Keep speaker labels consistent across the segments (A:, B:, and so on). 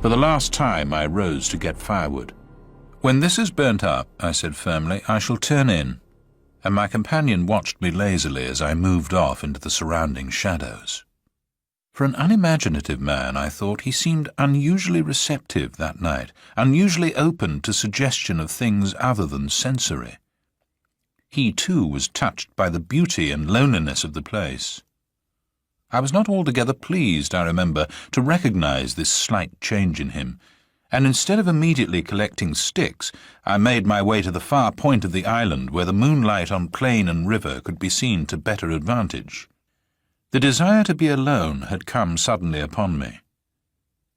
A: For the last time I rose to get firewood. "When this is burnt up," I said firmly, "I shall turn in," and my companion watched me lazily as I moved off into the surrounding shadows. For an unimaginative man, I thought, he seemed unusually receptive that night, unusually open to suggestion of things other than sensory. He, too, was touched by the beauty and loneliness of the place. I was not altogether pleased, I remember, to recognize this slight change in him, and instead of immediately collecting sticks, I made my way to the far point of the island where the moonlight on plain and river could be seen to better advantage. The desire to be alone had come suddenly upon me.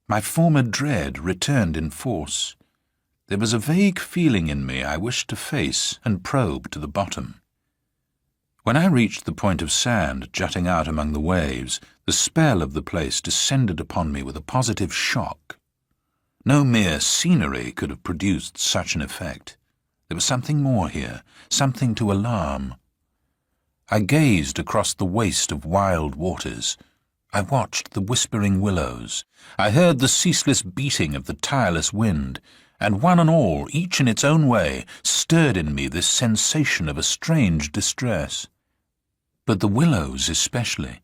A: My former dread returned in force. There was a vague feeling in me I wished to face and probe to the bottom. When I reached the point of sand jutting out among the waves, the spell of the place descended upon me with a positive shock. No mere scenery could have produced such an effect. There was something more here, something to alarm. I gazed across the waste of wild waters. I watched the whispering willows. I heard the ceaseless beating of the tireless wind, and one and all, each in its own way, stirred in me this sensation of a strange distress. But the willows especially.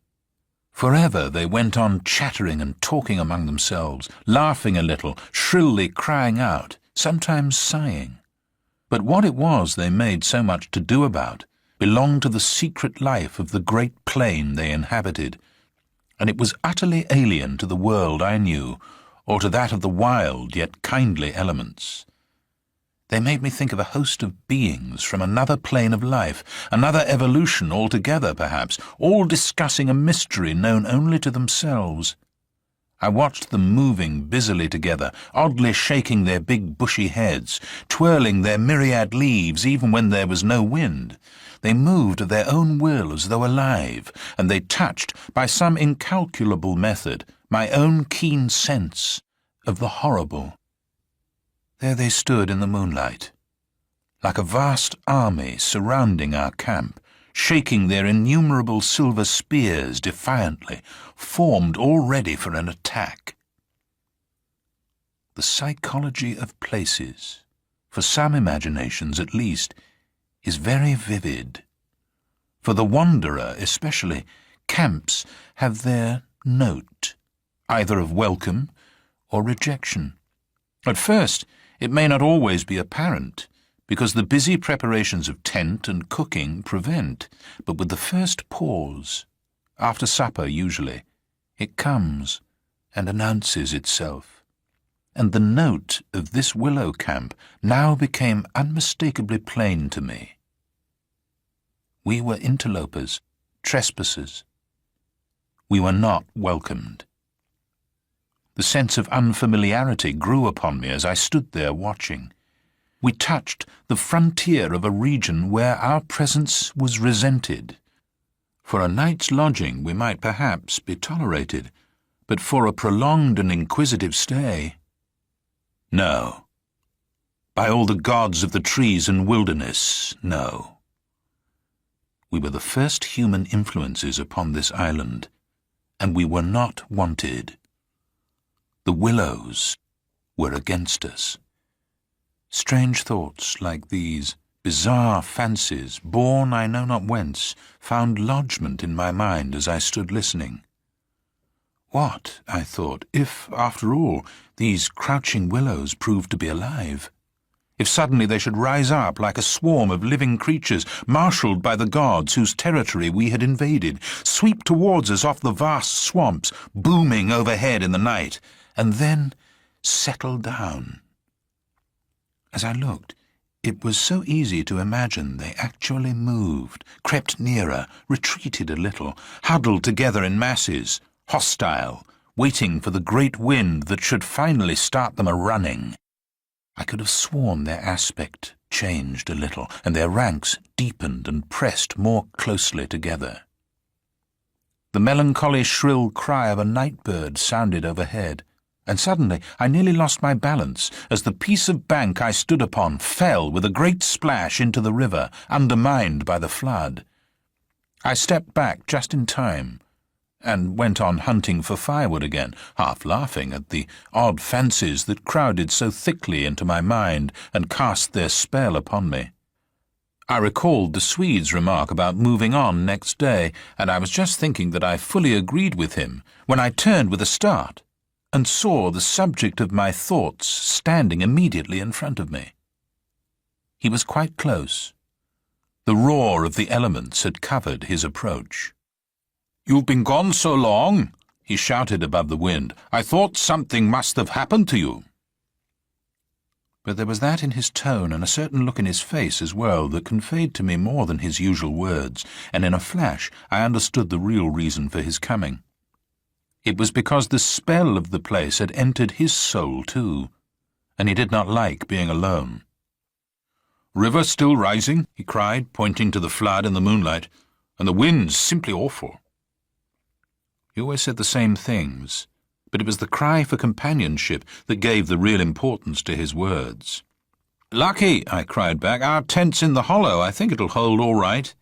A: Forever they went on chattering and talking among themselves, laughing a little, shrilly crying out, sometimes sighing. But what it was they made so much to do about belonged to the secret life of the great plain they inhabited, and it was utterly alien to the world I knew, or to that of the wild yet kindly elements. They made me think of a host of beings from another plane of life, another evolution altogether, perhaps, all discussing a mystery known only to themselves. I watched them moving busily together, oddly shaking their big bushy heads, twirling their myriad leaves even when there was no wind. They moved of their own will as though alive, and they touched, by some incalculable method, my own keen sense of the horrible. There they stood in the moonlight, like a vast army surrounding our camp, shaking their innumerable silver spears defiantly, formed all ready for an attack. The psychology of places, for some imaginations at least, is very vivid. For the wanderer especially, camps have their note, either of welcome or rejection. At first, it may not always be apparent, because the busy preparations of tent and cooking prevent, but with the first pause, after supper usually, it comes and announces itself. And the note of this willow camp now became unmistakably plain to me. We were interlopers, trespassers. We were not welcomed. The sense of unfamiliarity grew upon me as I stood there watching. We touched the frontier of a region where our presence was resented. For a night's lodging we might perhaps be tolerated, but for a prolonged and inquisitive stay, no. By all the gods of the trees and wilderness, no. We were the first human influences upon this island, and we were not wanted. The willows were against us. Strange thoughts like these, bizarre fancies, born I know not whence, found lodgment in my mind as I stood listening. What, I thought, if, after all, these crouching willows proved to be alive? If suddenly they should rise up like a swarm of living creatures, marshalled by the gods whose territory we had invaded, sweep towards us off the vast swamps, booming overhead in the night, and then settle down. As I looked, it was so easy to imagine they actually moved, crept nearer, retreated a little, huddled together in masses, hostile, waiting for the great wind that should finally start them a-running. I could have sworn their aspect changed a little, and their ranks deepened and pressed more closely together. The melancholy shrill cry of a night bird sounded overhead, and suddenly I nearly lost my balance as the piece of bank I stood upon fell with a great splash into the river, undermined by the flood. I stepped back just in time, and went on hunting for firewood again, half laughing at the odd fancies that crowded so thickly into my mind and cast their spell upon me. I recalled the Swede's remark about moving on next day, and I was just thinking that I fully agreed with him when I turned with a start and saw the subject of my thoughts standing immediately in front of me. He was quite close. The roar of the elements had covered his approach. "You've been gone so long," he shouted above the wind. "I thought something must have happened to you." But there was that in his tone and a certain look in his face as well that conveyed to me more than his usual words, and in a flash I understood the real reason for his coming. It was because the spell of the place had entered his soul too, and he did not like being alone. "River still rising," he cried, pointing to the flood in the moonlight, "and the wind's simply awful." He always said the same things, but it was the cry for companionship that gave the real importance to his words. "Lucky," I cried back. "Our tent's in the hollow. I think it'll hold all right."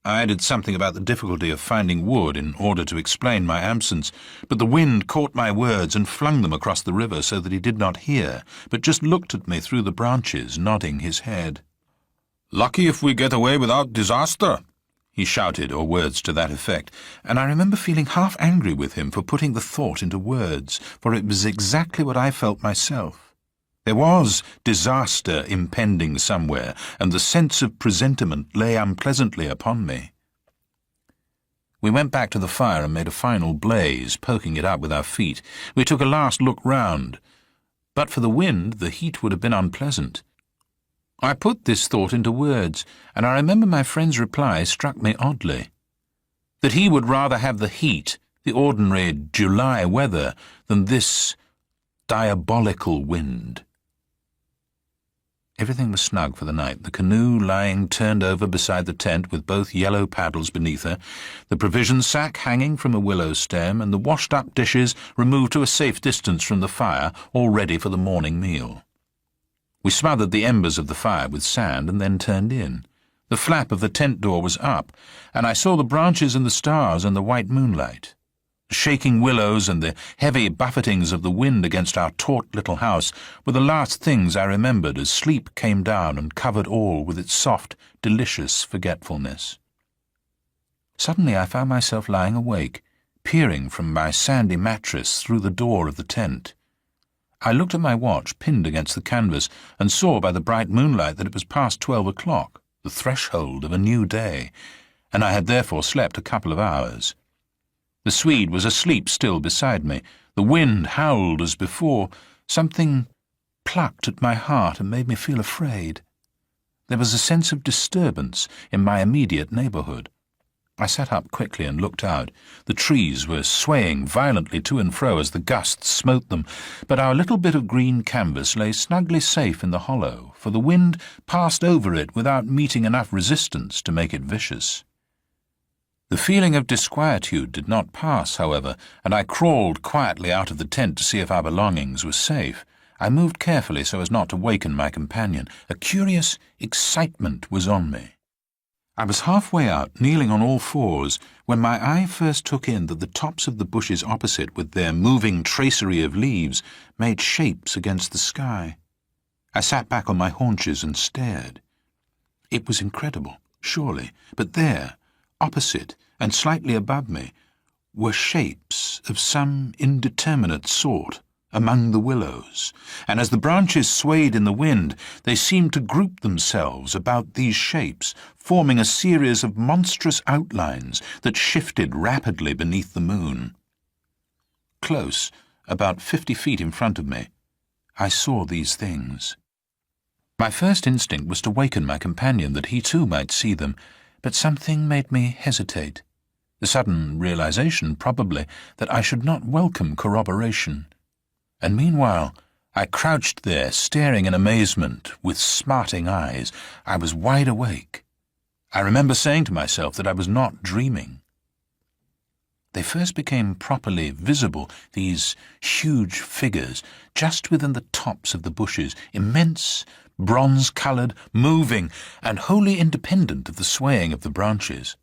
A: I added something about the difficulty of finding wood in order to explain my absence, but the wind caught my words and flung them across the river so that he did not hear, but just looked at me through the branches, nodding his head. "Lucky if we get away without disaster," he shouted, or words to that effect, and I remember feeling half angry with him for putting the thought into words, for it was exactly what I felt myself. There was disaster impending somewhere, and the sense of presentiment lay unpleasantly upon me. We went back to the fire and made a final blaze, poking it up with our feet. We took a last look round. But for the wind, the heat would have been unpleasant. I put this thought into words, and I remember my friend's reply struck me oddly. That he would rather have the heat, the ordinary July weather, than this diabolical wind. Everything was snug for the night, the canoe lying turned over beside the tent with both yellow paddles beneath her, the provision sack hanging from a willow stem, and the washed-up dishes removed to a safe distance from the fire, all ready for the morning meal. We smothered the embers of the fire with sand and then turned in. The flap of the tent door was up, and I saw the branches and the stars and the white moonlight. The shaking willows and the heavy buffetings of the wind against our taut little house were the last things I remembered as sleep came down and covered all with its soft, delicious forgetfulness. Suddenly I found myself lying awake, peering from my sandy mattress through the door of the tent. I looked at my watch pinned against the canvas and saw by the bright moonlight that it was past 12 o'clock, the threshold of a new day, and I had therefore slept a couple of hours. The Swede was asleep still beside me. The wind howled as before. Something plucked at my heart and made me feel afraid. There was a sense of disturbance in my immediate neighbourhood. I sat up quickly and looked out. The trees were swaying violently to and fro as the gusts smote them, but our little bit of green canvas lay snugly safe in the hollow, for the wind passed over it without meeting enough resistance to make it vicious. The feeling of disquietude did not pass, however, and I crawled quietly out of the tent to see if our belongings were safe. I moved carefully so as not to waken my companion. A curious excitement was on me. I was halfway out, kneeling on all fours, when my eye first took in that the tops of the bushes opposite, with their moving tracery of leaves, made shapes against the sky. I sat back on my haunches and stared. It was incredible, surely, but there, opposite and slightly above me, were shapes of some indeterminate sort among the willows, and as the branches swayed in the wind, they seemed to group themselves about these shapes, forming a series of monstrous outlines that shifted rapidly beneath the moon. Close, about 50 feet in front of me, I saw these things. My first instinct was to waken my companion that he too might see them, but something made me hesitate. The sudden realization, probably, that I should not welcome corroboration. And meanwhile, I crouched there, staring in amazement, with smarting eyes. I was wide awake. I remember saying to myself that I was not dreaming. They first became properly visible, these huge figures, just within the tops of the bushes, immense, bronze-coloured, moving, and wholly independent of the swaying of the branches.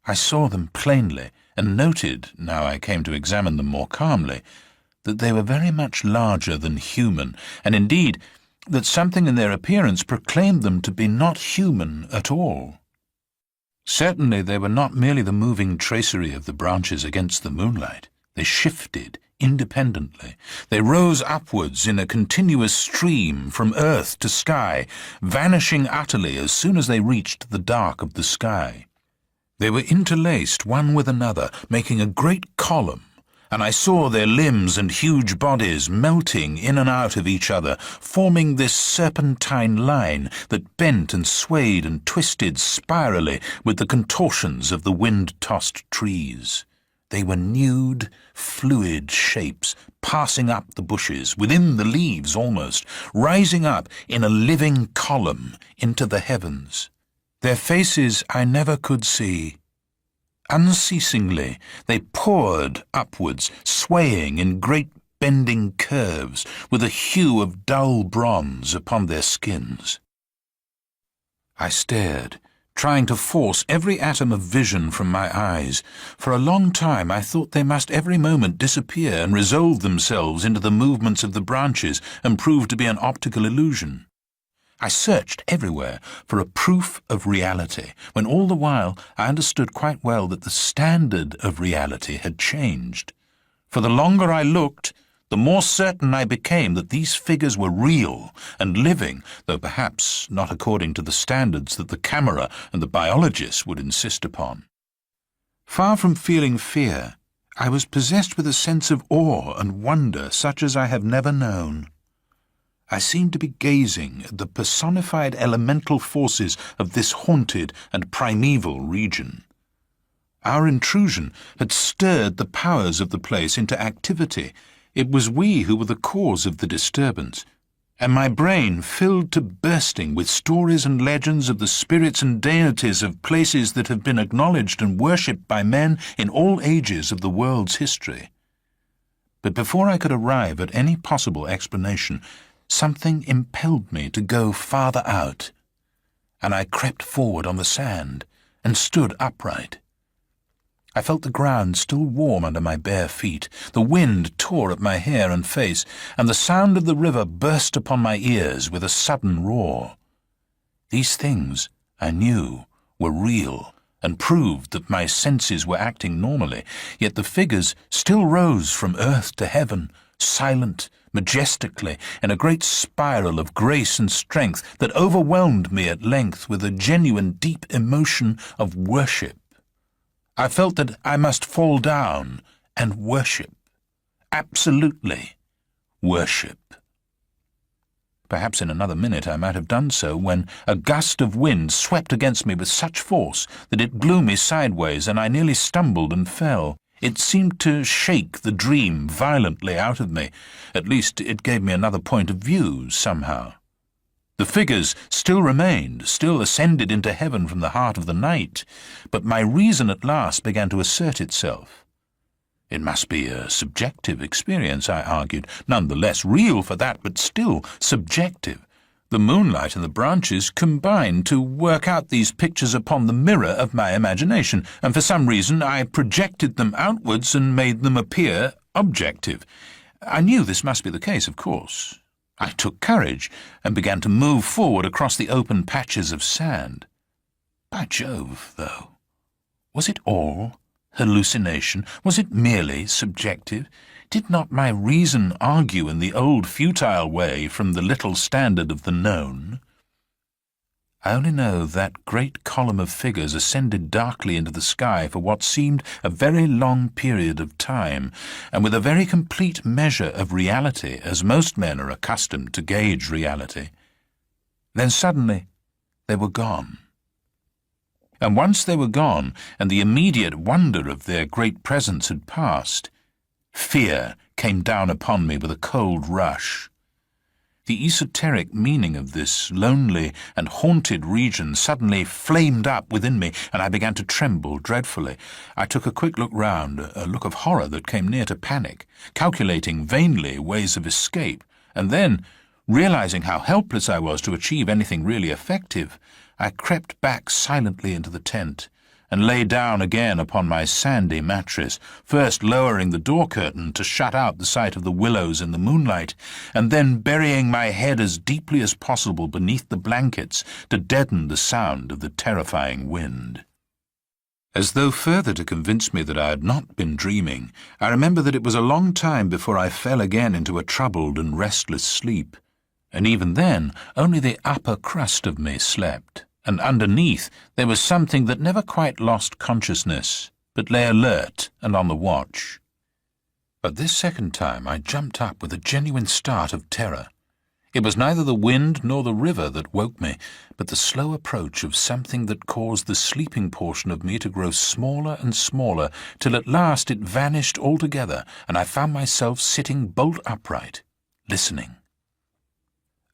A: I saw them plainly, and noted, now I came to examine them more calmly, that they were very much larger than human, and indeed that something in their appearance proclaimed them to be not human at all. Certainly they were not merely the moving tracery of the branches against the moonlight. They shifted independently. They rose upwards in a continuous stream from earth to sky, vanishing utterly as soon as they reached the dark of the sky. They were interlaced one with another, making a great column, and I saw their limbs and huge bodies melting in and out of each other, forming this serpentine line that bent and swayed and twisted spirally with the contortions of the wind-tossed trees. They were nude, fluid shapes, passing up the bushes, within the leaves almost, rising up in a living column into the heavens. Their faces I never could see. Unceasingly they poured upwards, swaying in great bending curves, with a hue of dull bronze upon their skins. I stared, trying to force every atom of vision from my eyes. For a long time I thought they must every moment disappear and resolve themselves into the movements of the branches and prove to be an optical illusion. I searched everywhere for a proof of reality, when all the while I understood quite well that the standard of reality had changed. For the longer I looked, the more certain I became that these figures were real and living, though perhaps not according to the standards that the camera and the biologist would insist upon. Far from feeling fear, I was possessed with a sense of awe and wonder such as I have never known. I seemed to be gazing at the personified elemental forces of this haunted and primeval region. Our intrusion had stirred the powers of the place into activity. It was we who were the cause of the disturbance, and my brain filled to bursting with stories and legends of the spirits and deities of places that have been acknowledged and worshipped by men in all ages of the world's history. But before I could arrive at any possible explanation, something impelled me to go farther out, and I crept forward on the sand and stood upright. I felt the ground still warm under my bare feet. The wind tore at my hair and face, and the sound of the river burst upon my ears with a sudden roar. These things, I knew, were real, and proved that my senses were acting normally, yet the figures still rose from earth to heaven, silent, majestically, in a great spiral of grace and strength that overwhelmed me at length with a genuine deep emotion of worship. I felt that I must fall down and worship. Absolutely worship. Perhaps in another minute I might have done so when a gust of wind swept against me with such force that it blew me sideways and I nearly stumbled and fell. It seemed to shake the dream violently out of me. At least it gave me another point of view, somehow. The figures still remained, still ascended into heaven from the heart of the night, but my reason at last began to assert itself. It must be a subjective experience, I argued, none the less real for that, but still subjective. The moonlight and the branches combined to work out these pictures upon the mirror of my imagination, and for some reason I projected them outwards and made them appear objective. I knew this must be the case, of course. I took courage and began to move forward across the open patches of sand. By Jove, though, was it all hallucination? Was it merely subjective? Did not my reason argue in the old futile way from the little standard of the known? I only know that great column of figures ascended darkly into the sky for what seemed a very long period of time, and with a very complete measure of reality, as most men are accustomed to gauge reality. Then suddenly they were gone. And once they were gone, and the immediate wonder of their great presence had passed, fear came down upon me with a cold rush. The esoteric meaning of this lonely and haunted region suddenly flamed up within me, and I began to tremble dreadfully. I took a quick look round, a look of horror that came near to panic, calculating vainly ways of escape, and then, realizing how helpless I was to achieve anything really effective, I crept back silently into the tent, and lay down again upon my sandy mattress, first lowering the door curtain to shut out the sight of the willows in the moonlight, and then burying my head as deeply as possible beneath the blankets to deaden the sound of the terrifying wind. As though further to convince me that I had not been dreaming, I remember that it was a long time before I fell again into a troubled and restless sleep, and even then only the upper crust of me slept, and underneath there was something that never quite lost consciousness, but lay alert and on the watch. But this second time I jumped up with a genuine start of terror. It was neither the wind nor the river that woke me, but the slow approach of something that caused the sleeping portion of me to grow smaller and smaller, till at last it vanished altogether, and I found myself sitting bolt upright, listening.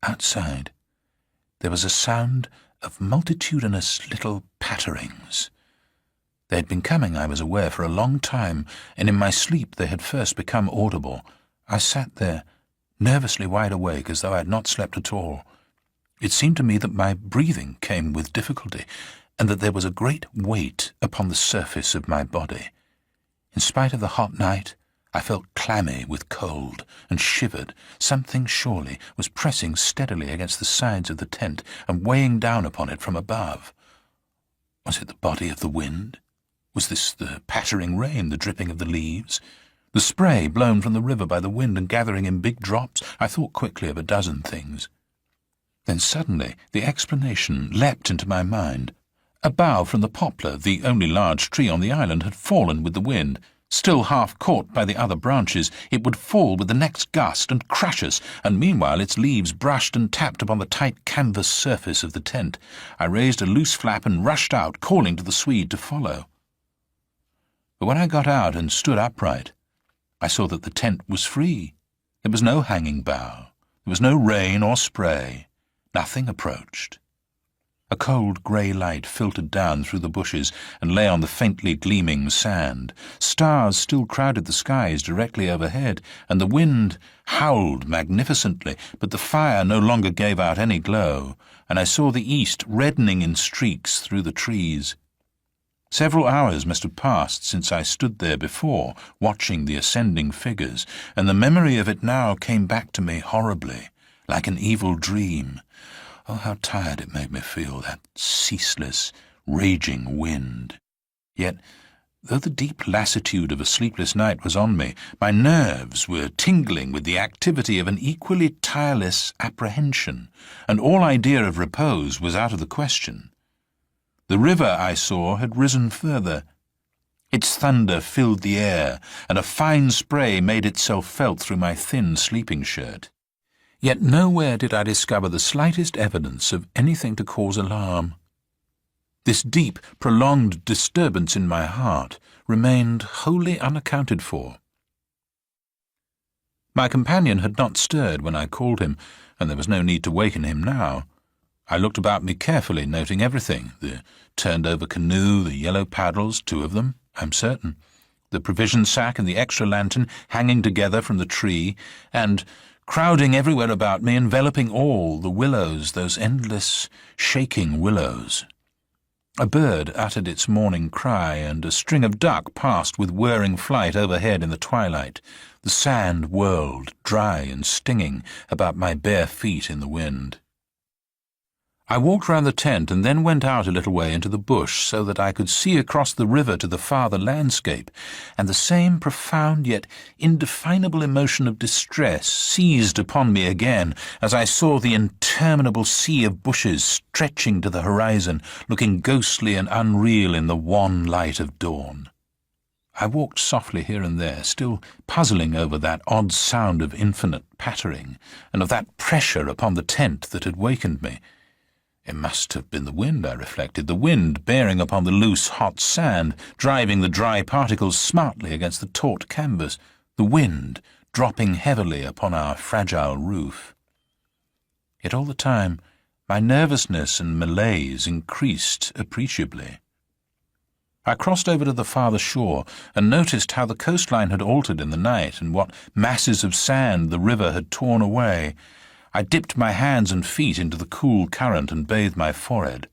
A: Outside, there was a sound of multitudinous little patterings. They had been coming, I was aware, for a long time, and in my sleep they had first become audible. I sat there, nervously wide awake, as though I had not slept at all. It seemed to me that my breathing came with difficulty, and that there was a great weight upon the surface of my body. In spite of the hot night, I felt clammy with cold and shivered. Something, surely, was pressing steadily against the sides of the tent and weighing down upon it from above. Was it the body of the wind? Was this the pattering rain, the dripping of the leaves? The spray blown from the river by the wind and gathering in big drops? I thought quickly of a dozen things. Then suddenly the explanation leapt into my mind. A bough from the poplar, the only large tree on the island, had fallen with the wind. Still half caught by the other branches, it would fall with the next gust and crush us, and meanwhile its leaves brushed and tapped upon the tight canvas surface of the tent. I raised a loose flap and rushed out, calling to the Swede to follow. But when I got out and stood upright, I saw that the tent was free. There was no hanging bough. There was no rain or spray. Nothing approached. A cold grey light filtered down through the bushes and lay on the faintly gleaming sand. Stars still crowded the skies directly overhead, and the wind howled magnificently, but the fire no longer gave out any glow, and I saw the east reddening in streaks through the trees. Several hours must have passed since I stood there before, watching the ascending figures, and the memory of it now came back to me horribly, like an evil dream. Oh, how tired it made me feel, that ceaseless, raging wind. Yet, though the deep lassitude of a sleepless night was on me, my nerves were tingling with the activity of an equally tireless apprehension, and all idea of repose was out of the question. The river, I saw, had risen further. Its thunder filled the air, and a fine spray made itself felt through my thin sleeping shirt. Yet nowhere did I discover the slightest evidence of anything to cause alarm. This deep, prolonged disturbance in my heart remained wholly unaccounted for. My companion had not stirred when I called him, and there was no need to waken him now. I looked about me carefully, noting everything: the turned-over canoe, the yellow paddles, 2 of them, I'm certain, the provision sack and the extra lantern hanging together from the tree, and crowding everywhere about me, enveloping all, the willows, those endless, shaking willows. A bird uttered its morning cry, and a string of duck passed with whirring flight overhead in the twilight. The sand whirled, dry and stinging, about my bare feet in the wind. I walked round the tent and then went out a little way into the bush so that I could see across the river to the farther landscape, and the same profound yet indefinable emotion of distress seized upon me again as I saw the interminable sea of bushes stretching to the horizon, looking ghostly and unreal in the wan light of dawn. I walked softly here and there, still puzzling over that odd sound of infinite pattering, and of that pressure upon the tent that had wakened me. It must have been the wind, I reflected, the wind bearing upon the loose, hot sand, driving the dry particles smartly against the taut canvas, the wind dropping heavily upon our fragile roof. Yet all the time, my nervousness and malaise increased appreciably. I crossed over to the farther shore and noticed how the coastline had altered in the night and what masses of sand the river had torn away. I dipped my hands and feet into the cool current and bathed my forehead.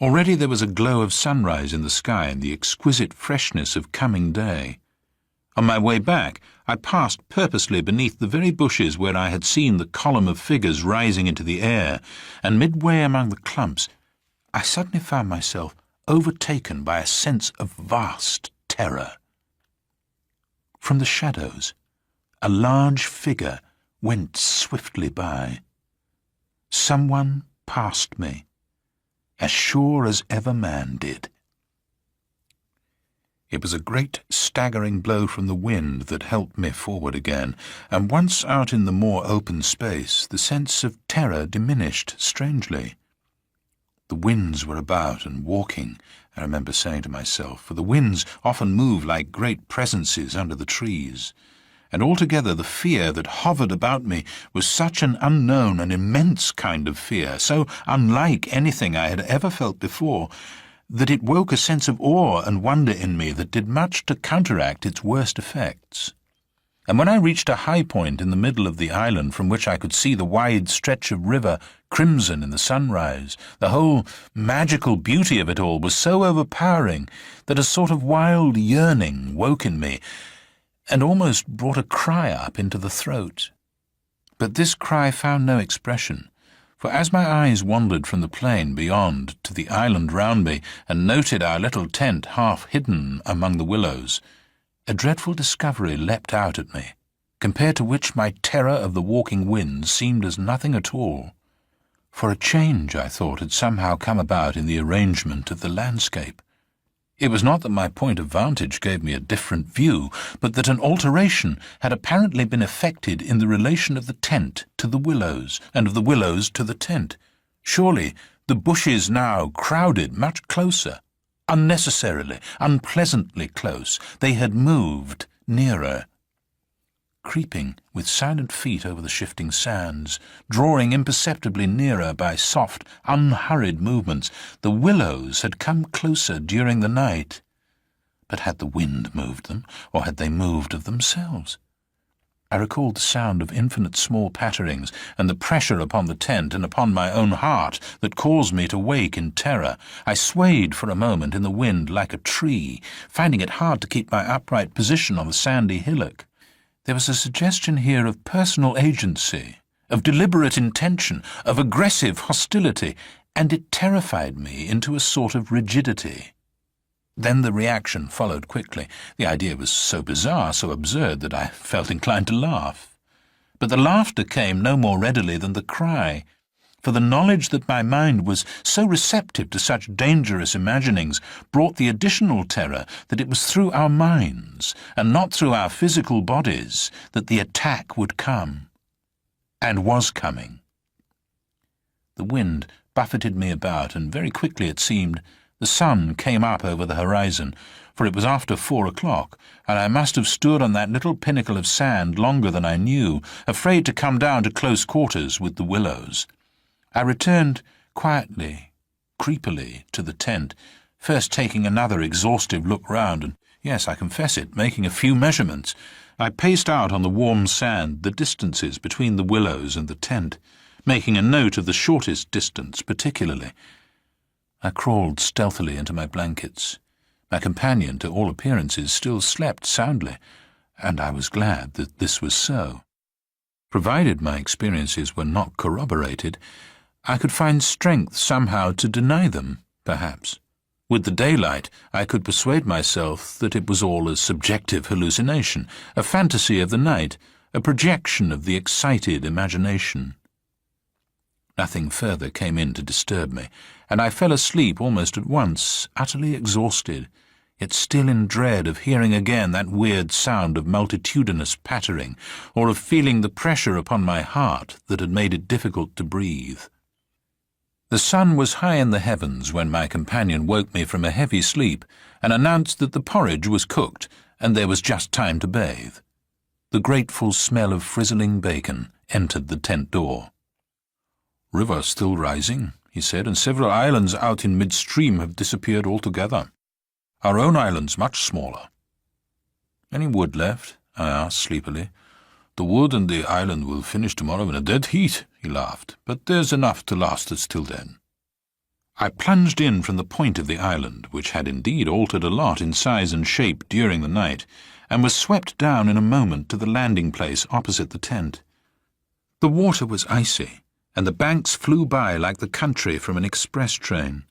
A: Already there was a glow of sunrise in the sky and the exquisite freshness of coming day. On my way back, I passed purposely beneath the very bushes where I had seen the column of figures rising into the air, and midway among the clumps, I suddenly found myself overtaken by a sense of vast terror. From the shadows, a large figure went swiftly by. Someone passed me, as sure as ever man did. It was a great staggering blow from the wind that helped me forward again, and once out in the more open space, the sense of terror diminished strangely. The winds were about and walking, I remember saying to myself, for the winds often move like great presences under the trees, and altogether the fear that hovered about me was such an unknown and immense kind of fear, so unlike anything I had ever felt before, that it woke a sense of awe and wonder in me that did much to counteract its worst effects. And when I reached a high point in the middle of the island from which I could see the wide stretch of river crimson in the sunrise, the whole magical beauty of it all was so overpowering that a sort of wild yearning woke in me and almost brought a cry up into the throat. But this cry found no expression, for as my eyes wandered from the plain beyond to the island round me and noted our little tent half hidden among the willows, a dreadful discovery leapt out at me, compared to which my terror of the walking winds seemed as nothing at all. For a change, I thought, had somehow come about in the arrangement of the landscape. It was not that my point of vantage gave me a different view, but that an alteration had apparently been effected in the relation of the tent to the willows, and of the willows to the tent. Surely the bushes now crowded much closer. Unnecessarily, unpleasantly close, they had moved nearer. Creeping with silent feet over the shifting sands, drawing imperceptibly nearer by soft, unhurried movements, the willows had come closer during the night. But had the wind moved them, or had they moved of themselves? I recalled the sound of infinite small patterings and the pressure upon the tent and upon my own heart that caused me to wake in terror. I swayed for a moment in the wind like a tree, finding it hard to keep my upright position on the sandy hillock. There was a suggestion here of personal agency, of deliberate intention, of aggressive hostility, and it terrified me into a sort of rigidity. Then the reaction followed quickly. The idea was so bizarre, so absurd, that I felt inclined to laugh. But the laughter came no more readily than the cry, for the knowledge that my mind was so receptive to such dangerous imaginings brought the additional terror that it was through our minds, and not through our physical bodies, that the attack would come, and was coming. The wind buffeted me about, and very quickly, it seemed, the sun came up over the horizon, for it was after 4 o'clock, and I must have stood on that little pinnacle of sand longer than I knew, afraid to come down to close quarters with the willows. I returned quietly, creepily, to the tent, first taking another exhaustive look round, and, yes, I confess it, making a few measurements. I paced out on the warm sand the distances between the willows and the tent, making a note of the shortest distance particularly. I crawled stealthily into my blankets. My companion, to all appearances, still slept soundly, and I was glad that this was so. Provided my experiences were not corroborated, I could find strength somehow to deny them, perhaps. With the daylight, I could persuade myself that it was all a subjective hallucination, a fantasy of the night, a projection of the excited imagination. Nothing further came in to disturb me, and I fell asleep almost at once, utterly exhausted, yet still in dread of hearing again that weird sound of multitudinous pattering, or of feeling the pressure upon my heart that had made it difficult to breathe. The sun was high in the heavens when my companion woke me from a heavy sleep and announced that the porridge was cooked and there was just time to bathe. The grateful smell of frizzling bacon entered the tent door. "River still rising," he said, "and several islands out in midstream have disappeared altogether. Our own island's much smaller." "Any wood left?" I asked sleepily. "The wood and the island will finish tomorrow in a dead heat," he laughed, "but there's enough to last us till then." I plunged in from the point of the island, which had indeed altered a lot in size and shape during the night, and was swept down in a moment to the landing place opposite the tent. The water was icy, and the banks flew by like the country from an express train.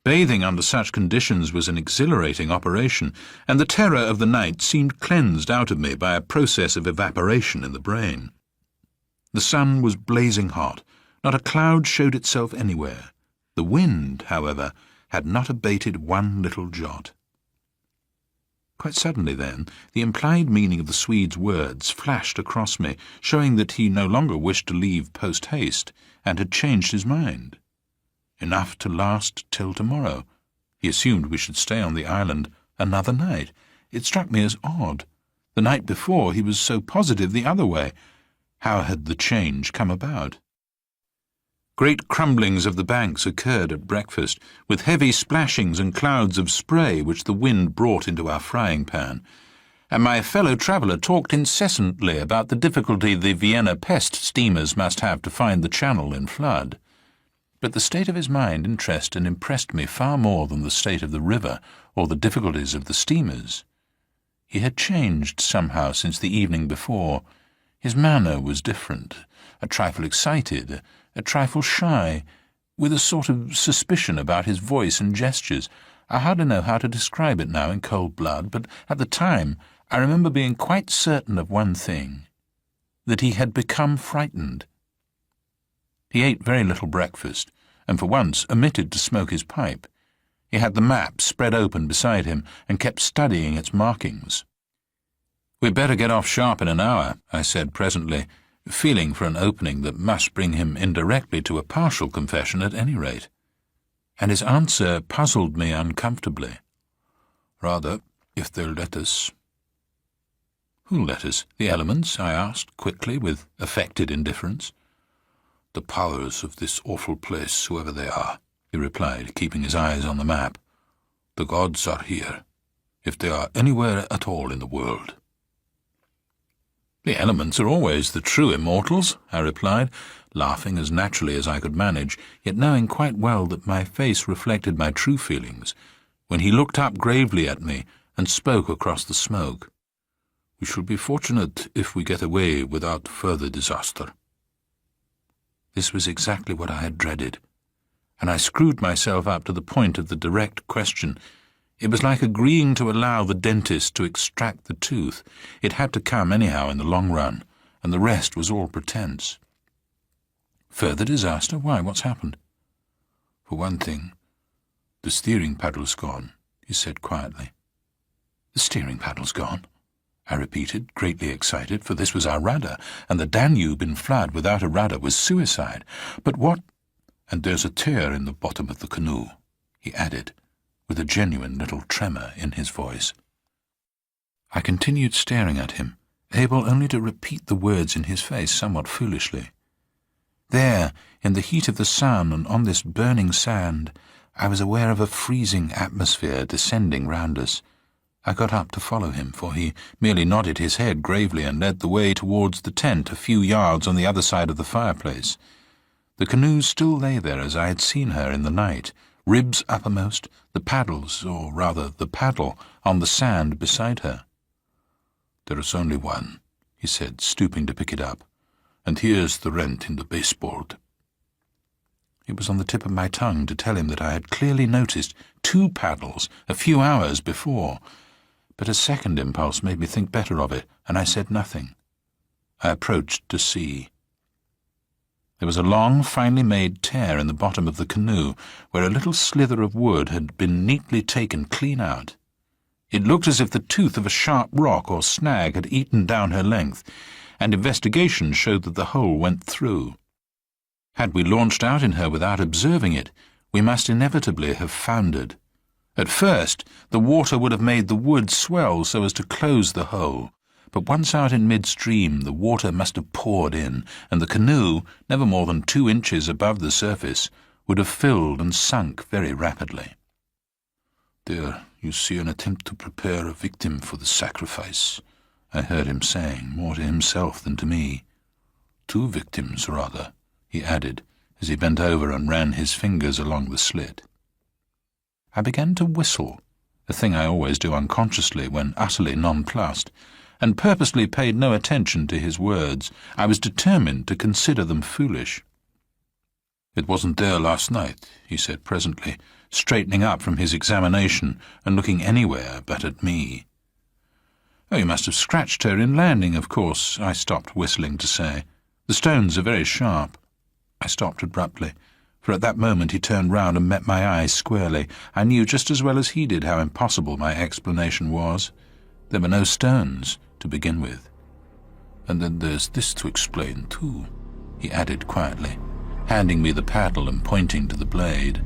A: Bathing under such conditions was an exhilarating operation, and the terror of the night seemed cleansed out of me by a process of evaporation in the brain. The sun was blazing hot, not a cloud showed itself anywhere. The wind, however, had not abated one little jot. Quite suddenly, then, the implied meaning of the Swede's words flashed across me, showing that he no longer wished to leave post-haste, and had changed his mind. Enough to last till tomorrow. He assumed we should stay on the island another night. It struck me as odd. The night before he was so positive the other way. How had the change come about? Great crumblings of the banks occurred at breakfast, with heavy splashings and clouds of spray which the wind brought into our frying pan, and my fellow traveller talked incessantly about the difficulty the Vienna pest steamers must have to find the channel in flood. But the state of his mind interested and impressed me far more than the state of the river or the difficulties of the steamers. He had changed somehow since the evening before. His manner was different, a trifle excited, a trifle shy, with a sort of suspicion about his voice and gestures. I hardly know how to describe it now in cold blood, but at the time I remember being quite certain of one thing, that he had become frightened. He ate very little breakfast, and for once omitted to smoke his pipe. He had the map spread open beside him, and kept studying its markings. "We'd better get off sharp in an hour," I said presently, feeling for an opening that must bring him indirectly to a partial confession at any rate. And his answer puzzled me uncomfortably. "Rather, if they'll let us." "Who'll let us? The elements?" I asked quickly, with affected indifference. "The powers of this awful place, whoever they are," he replied, keeping his eyes on the map. "The gods are here, if they are anywhere at all in the world." "The elements are always the true immortals," I replied, laughing as naturally as I could manage, yet knowing quite well that my face reflected my true feelings, when he looked up gravely at me and spoke across the smoke. "We shall be fortunate if we get away without further disaster." This was exactly what I had dreaded, and I screwed myself up to the point of the direct question. It was like agreeing to allow the dentist to extract the tooth. It had to come anyhow in the long run, and the rest was all pretense. "Further disaster? Why, what's happened?" "For one thing, the steering paddle's gone," he said quietly. "The steering paddle's gone?" I repeated, greatly excited, for this was our rudder, and the Danube in flood without a rudder was suicide. "But what—" "And there's a tear in the bottom of the canoe," he added, with a genuine little tremor in his voice. I continued staring at him, able only to repeat the words in his face somewhat foolishly. There, in the heat of the sun and on this burning sand, I was aware of a freezing atmosphere descending round us. I got up to follow him, for he merely nodded his head gravely and led the way towards the tent a few yards on the other side of the fireplace. The canoe still lay there as I had seen her in the night, ribs uppermost, the paddles, or rather the paddle, on the sand beside her. "There is only one," he said, stooping to pick it up, "and here's the rent in the baseboard." It was on the tip of my tongue to tell him that I had clearly noticed 2 paddles a few hours before, but a second impulse made me think better of it, and I said nothing. I approached to see. There was a long, finely made tear in the bottom of the canoe, where a little slither of wood had been neatly taken clean out. It looked as if the tooth of a sharp rock or snag had eaten down her length, and investigation showed that the hole went through. Had we launched out in her without observing it, we must inevitably have foundered. At first, the water would have made the wood swell so as to close the hole, but once out in midstream the water must have poured in, and the canoe, never more than 2 inches above the surface, would have filled and sunk very rapidly. "There, you see an attempt to prepare a victim for the sacrifice," I heard him saying, more to himself than to me. "2 victims, rather," he added, as he bent over and ran his fingers along the slit. I began to whistle, a thing I always do unconsciously when utterly nonplussed, and purposely paid no attention to his words. I was determined to consider them foolish. "It wasn't there last night," he said presently, straightening up from his examination and looking anywhere but at me. "Oh, you must have scratched her in landing, of course," I stopped whistling to say. "The stones are very sharp." I stopped abruptly, for at that moment he turned round and met my eyes squarely. I knew just as well as he did how impossible my explanation was. There were no stones, to begin with. "And then there's this to explain, too," he added quietly, handing me the paddle and pointing to the blade.